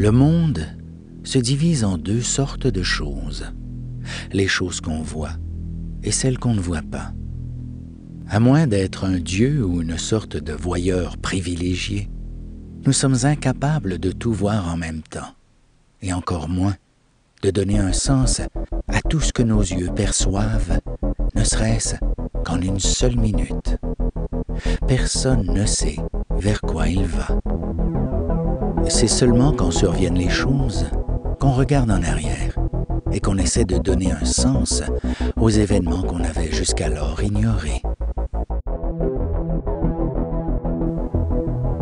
Le monde se divise en deux sortes de choses, les choses qu'on voit et celles qu'on ne voit pas. À moins d'être un dieu ou une sorte de voyeur privilégié, nous sommes incapables de tout voir en même temps, et encore moins de donner un sens à tout ce que nos yeux perçoivent, ne serait-ce qu'en une seule minute. Personne ne sait vers quoi il va. C'est seulement quand surviennent les choses qu'on regarde en arrière et qu'on essaie de donner un sens aux événements qu'on avait jusqu'alors ignorés.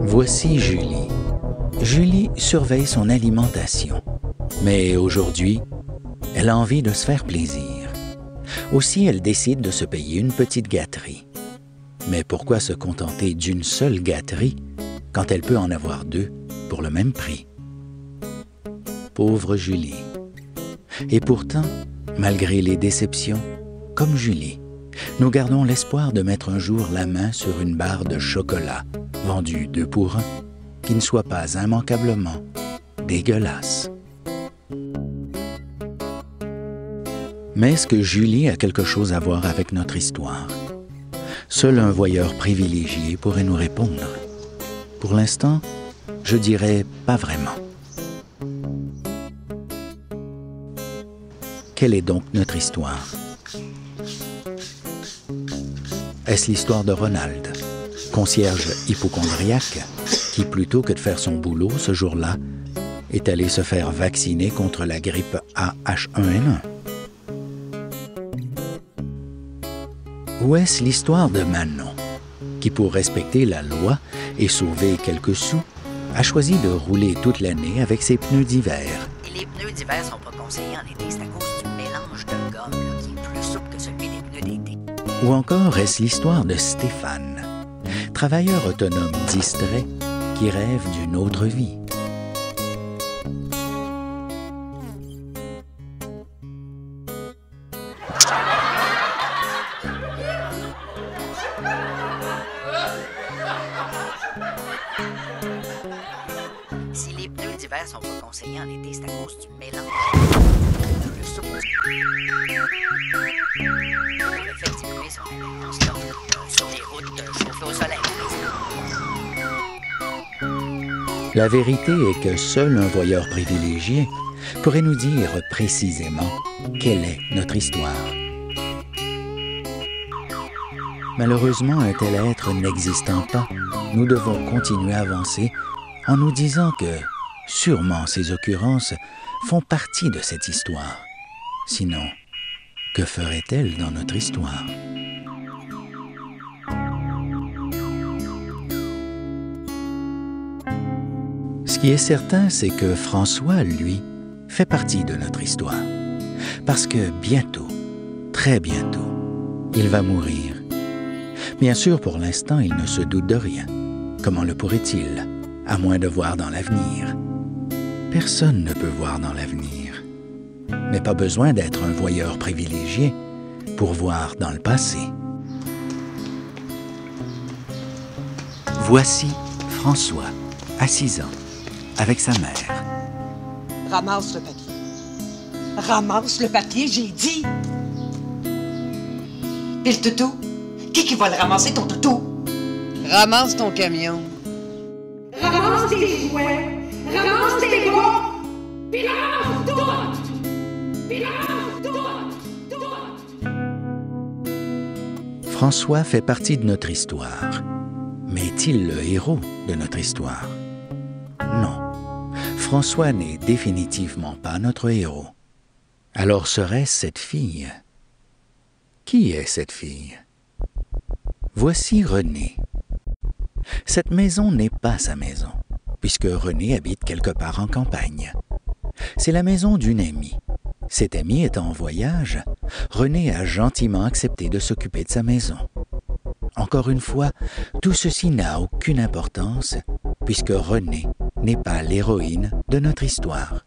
Voici Julie. Julie surveille son alimentation. Mais aujourd'hui, elle a envie de se faire plaisir. Aussi, elle décide de se payer une petite gâterie. Mais pourquoi se contenter d'une seule gâterie quand elle peut en avoir deux pour le même prix? Pauvre Julie. Et pourtant, malgré les déceptions, comme Julie, nous gardons l'espoir de mettre un jour la main sur une barre de chocolat vendue 2 pour 1, qui ne soit pas immanquablement dégueulasse. Mais est-ce que Julie a quelque chose à voir avec notre histoire? Seul un voyeur privilégié pourrait nous répondre. Pour l'instant, je dirais pas vraiment. Quelle est donc notre histoire? Est-ce l'histoire de Ronald, concierge hypocondriaque, qui, plutôt que de faire son boulot ce jour-là, est allé se faire vacciner contre la grippe AH1N1? Ou est-ce l'histoire de Manon, qui, pour respecter la loi et sauver quelques sous, a choisi de rouler toute l'année avec ses pneus d'hiver? Et les pneus d'hiver sont pas conseillés en été, c'est à cause du mélange de gomme là, qui est plus souple que celui des pneus d'été. Ou encore est-ce l'histoire de Stéphane, travailleur autonome distrait qui rêve d'une autre vie? Si les pneus d'hiver sont pas conseillés en été, c'est à cause du mélange de plus souple. Pour effectuer son intervention sur les routes chauffées au soleil. La vérité est que seul un voyeur privilégié pourrait nous dire précisément quelle est notre histoire. Malheureusement, un tel être n'existant pas, nous devons continuer à avancer en nous disant que, sûrement, ces occurrences font partie de cette histoire. Sinon, que ferait-elle dans notre histoire? Ce qui est certain, c'est que François, lui, fait partie de notre histoire. Parce que bientôt, très bientôt, il va mourir. Bien sûr, pour l'instant, il ne se doute de rien. Comment le pourrait-il, à moins de voir dans l'avenir? Personne ne peut voir dans l'avenir. Mais pas besoin d'être un voyeur privilégié pour voir dans le passé. Voici François, à 6 ans, avec sa mère. Ramasse le papier. Ramasse le papier, j'ai dit! Et le toutou? Qui va le ramasser, ton toutou? Ramasse ton camion. Ramasse tes jouets! Ramasse tes bras! Puis ramasse tout! Puis ramasse tout! François fait partie de notre histoire. Mais est-il le héros de notre histoire? Non. François n'est définitivement pas notre héros. Alors serait-ce cette fille? Qui est cette fille? Voici René. Cette maison n'est pas sa maison, puisque René habite quelque part en campagne. C'est la maison d'une amie. Cette amie étant en voyage, René a gentiment accepté de s'occuper de sa maison. Encore une fois, tout ceci n'a aucune importance, puisque René n'est pas l'héroïne de notre histoire.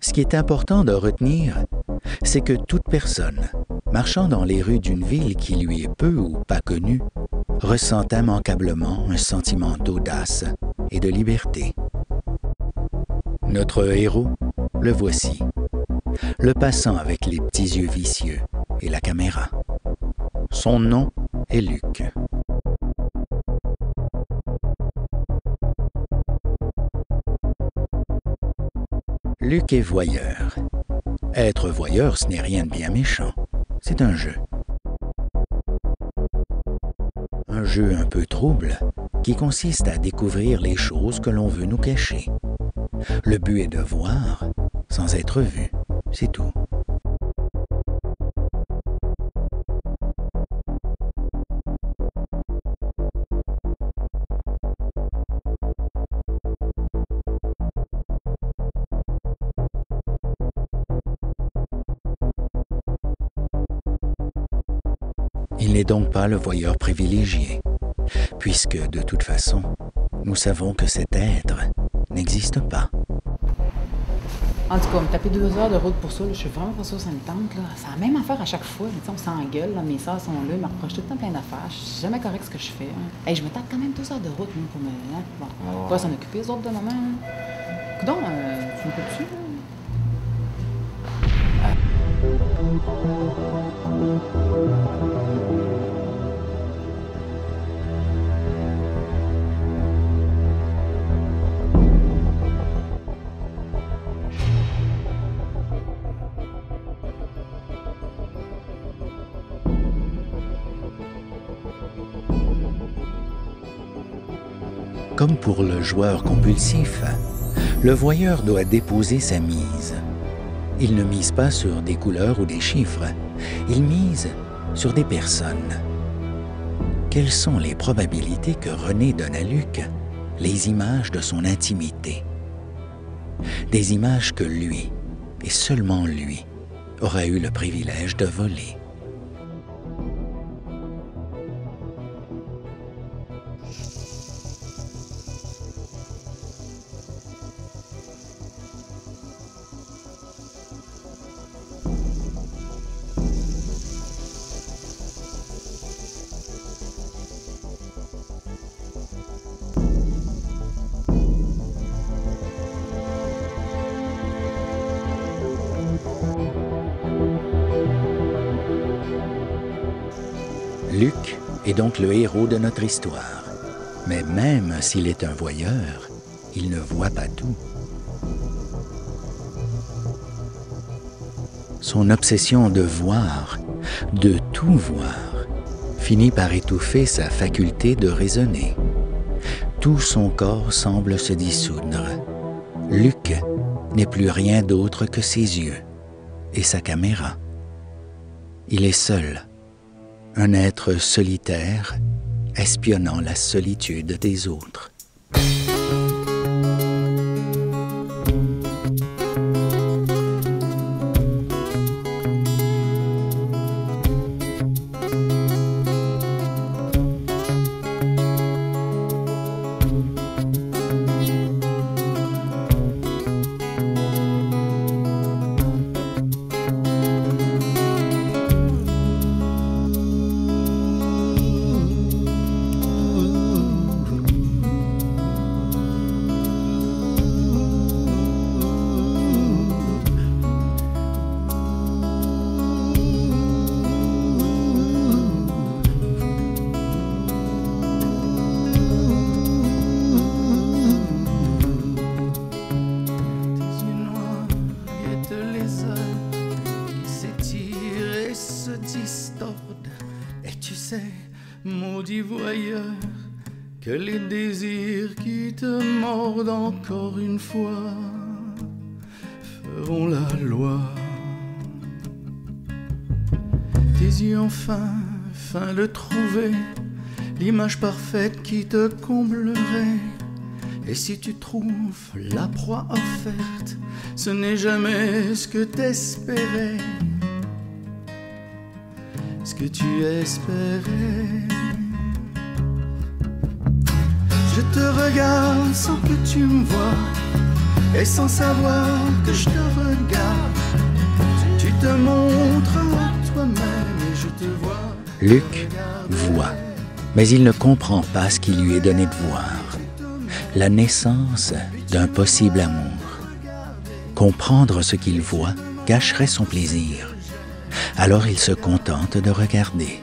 Ce qui est important de retenir, c'est que toute personne marchant dans les rues d'une ville qui lui est peu ou pas connue ressent immanquablement un sentiment d'audace et de liberté. Notre héros, le voici. Le passant avec les petits yeux vicieux et la caméra. Son nom est Luc. Luc est voyeur. Être voyeur, ce n'est rien de bien méchant. C'est un jeu. Un jeu un peu trouble qui consiste à découvrir les choses que l'on veut nous cacher. Le but est de voir sans être vu, c'est tout. Il n'est donc pas le voyeur privilégié, puisque de toute façon, nous savons que cet être n'existe pas. En tout cas, me taper 2 heures de route pour ça, là, je suis vraiment pas sûre que ça me tente. C'est la même affaire à chaque fois. On s'engueule, là, mes soeurs sont là, ils me reprochent tout le temps plein d'affaires. Je suis jamais correct ce que je fais. Hey, je me tape quand même 2 heures de route moi, pour me. Hein? Bon, on va s'en occuper, les autres, de moment. Coudonc, tu me peux-tu? Comme pour le joueur compulsif, le voyeur doit déposer sa mise. Il ne mise pas sur des couleurs ou des chiffres, il mise sur des personnes. Quelles sont les probabilités que René donne à Luc les images de son intimité? Des images que lui, et seulement lui, aura eu le privilège de voler. Luc est donc le héros de notre histoire. Mais même s'il est un voyeur, il ne voit pas tout. Son obsession de voir, de tout voir, finit par étouffer sa faculté de raisonner. Tout son corps semble se dissoudre. Luc n'est plus rien d'autre que ses yeux et sa caméra. Il est seul. Un être solitaire, espionnant la solitude des autres. Maudit voyeur, que les désirs qui te mordent encore une fois feront la loi. Tes yeux enfin de trouver l'image parfaite qui te comblerait. Et si tu trouves la proie offerte, ce n'est jamais ce que t'espérais, ce que tu espérais. Je te regarde sans que tu me vois, et sans savoir que je te regarde. Tu te montres à toi-même et je te vois. Luc voit, mais il ne comprend pas ce qui lui est donné de voir. La naissance d'un possible amour. Comprendre ce qu'il voit gâcherait son plaisir. Alors il se contente de regarder.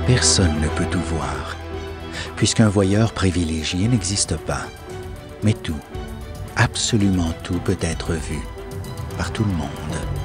Personne ne peut tout voir, puisqu'un voyeur privilégié n'existe pas. Mais tout, absolument tout peut être vu par tout le monde.